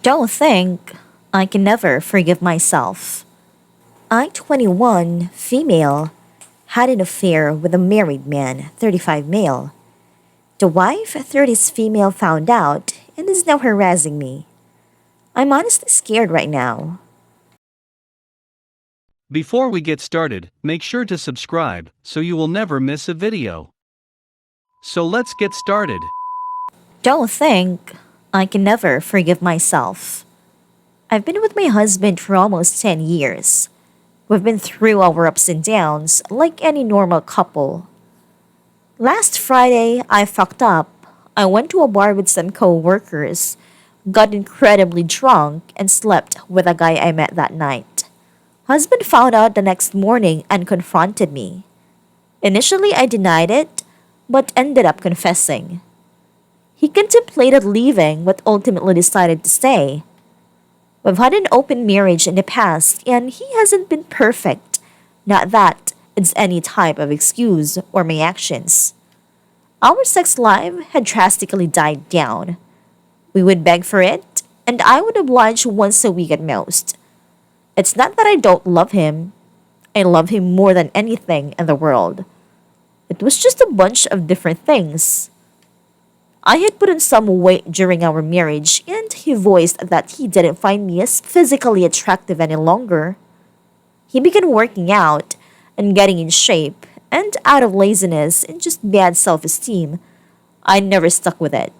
Don't think I can never forgive myself. I, 21, female, had an affair with a married man, 35 male. The wife, 30s female, found out and is now harassing me. I'm honestly scared right now. Before we get started, make sure to subscribe so you will never miss a video. So let's get started. Don't think I can never forgive myself. I've been with my husband for almost 10 years. We've been through our ups and downs like any normal couple. Last Friday, I fucked up. I went to a bar with some co-workers, got incredibly drunk, and slept with a guy I met that night. Husband found out the next morning and confronted me. Initially, I denied it, but ended up confessing. He contemplated leaving, but ultimately decided to stay. We've had an open marriage in the past, and he hasn't been perfect. Not that it's any type of excuse or my actions. Our sex life had drastically died down. We would beg for it, and I would oblige once a week at most. It's not that I don't love him. I love him more than anything in the world. It was just a bunch of different things. I had put on some weight during our marriage, and he voiced that he didn't find me as physically attractive any longer. He began working out and getting in shape, and out of laziness and just bad self-esteem, I never stuck with it.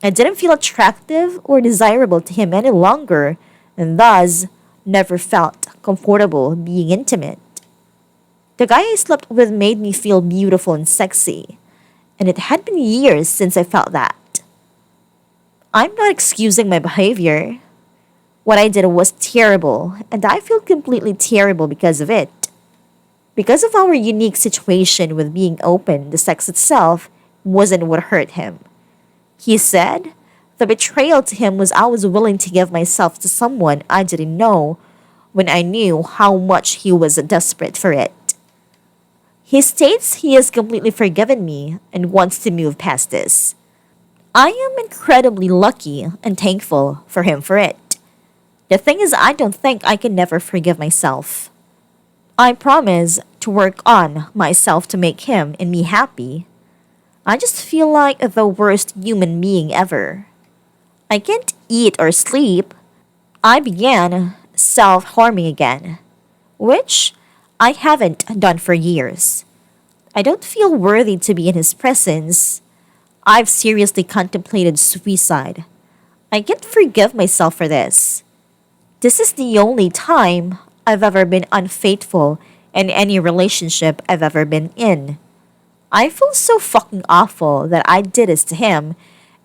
I didn't feel attractive or desirable to him any longer, and thus never felt comfortable being intimate. The guy I slept with made me feel beautiful and sexy, and it had been years since I felt that. I'm not excusing my behavior. What I did was terrible, and I feel completely terrible because of it. Because of our unique situation with being open, the sex itself wasn't what hurt him. He said the betrayal to him was I was willing to give myself to someone I didn't know when I knew how much he was desperate for it. He states he has completely forgiven me and wants to move past this. I am incredibly lucky and thankful for him for it. The thing is, I don't think I can never forgive myself. I promise to work on myself to make him and me happy. I just feel like the worst human being ever. I can't eat or sleep. I began self-harming again, which I haven't done for years. I don't feel worthy to be in his presence. I've seriously contemplated suicide. I can't forgive myself for this. This is the only time I've ever been unfaithful in any relationship I've ever been in. I feel so fucking awful that I did this to him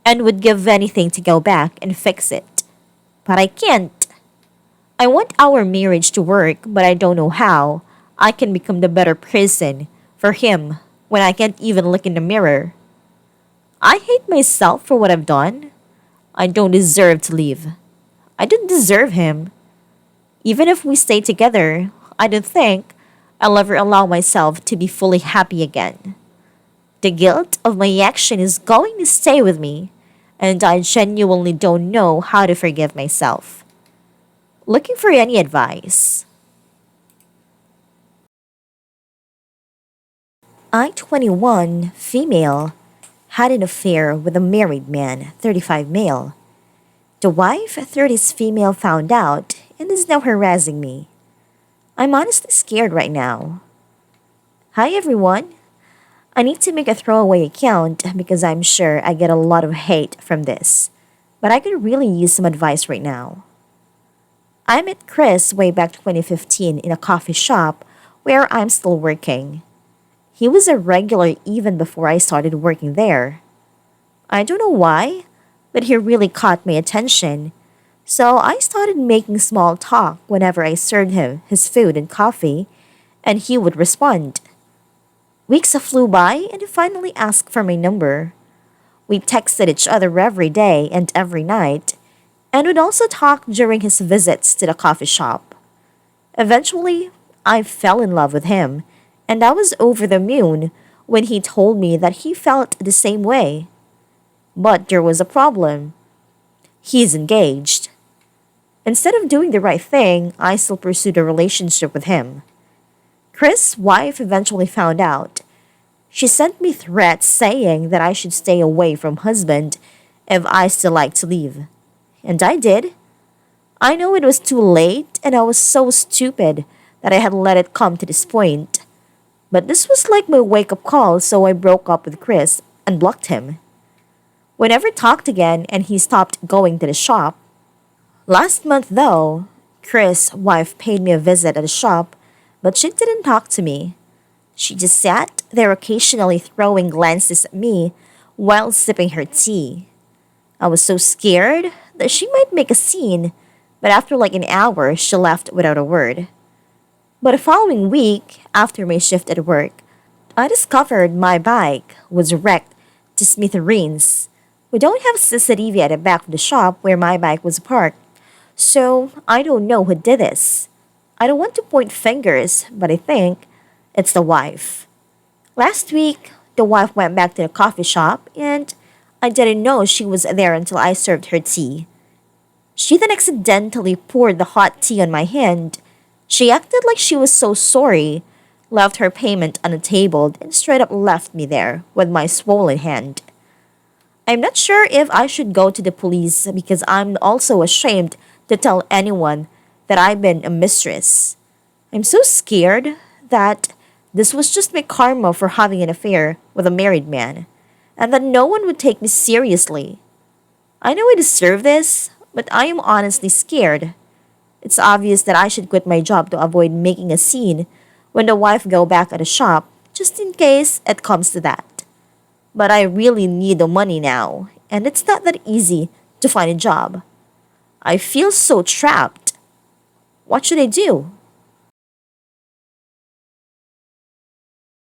and would give anything to go back and fix it. But I can't. I want our marriage to work, but I don't know how I can become the better person for him when I can't even look in the mirror. I hate myself for what I've done. I don't deserve to leave. I don't deserve him. Even if we stay together, I don't think I'll ever allow myself to be fully happy again. The guilt of my action is going to stay with me, and I genuinely don't know how to forgive myself. Looking for any advice? I, 21, female, had an affair with a married man, 35 male. The wife, 30s female, found out and is now harassing me. I'm honestly scared right now. Hi everyone. I need to make a throwaway account because I'm sure I get a lot of hate from this, but I could really use some advice right now. I met Chris way back 2015 in a coffee shop where I'm still working. He was a regular even before I started working there. I don't know why, but he really caught my attention. So I started making small talk whenever I served him his food and coffee, and he would respond. Weeks flew by and he finally asked for my number. We texted each other every day and every night, and would also talk during his visits to the coffee shop. Eventually, I fell in love with him, and I was over the moon when he told me that he felt the same way. But there was a problem. He's engaged. Instead of doing the right thing, I still pursued a relationship with him. Chris' wife eventually found out. She sent me threats saying that I should stay away from husband if I still like to leave. And I did. I know it was too late and I was so stupid that I had let it come to this point. But this was like my wake up call, so I broke up with Chris and blocked him. We never talked again and he stopped going to the shop. Last month, though, Chris' wife paid me a visit at the shop, but she didn't talk to me. She just sat there occasionally throwing glances at me while sipping her tea. I was so scared that she might make a scene, but after like an hour, she left without a word. But the following week, after my shift at work, I discovered my bike was wrecked to smithereens. We don't have CCTV at the back of the shop where my bike was parked, so I don't know who did this. I don't want to point fingers, but I think it's the wife. Last week, the wife went back to the coffee shop and I didn't know she was there until I served her tea. She then accidentally poured the hot tea on my hand. She acted like she was so sorry, left her payment on the table, and straight up left me there with my swollen hand. I'm not sure if I should go to the police because I'm also ashamed to tell anyone that I've been a mistress. I'm so scared that this was just my karma for having an affair with a married man, and that no one would take me seriously. I know I deserve this, but I am honestly scared. It's obvious that I should quit my job to avoid making a scene when the wife go back at the shop, just in case it comes to that. But I really need the money now, and it's not that easy to find a job. I feel so trapped. What should I do?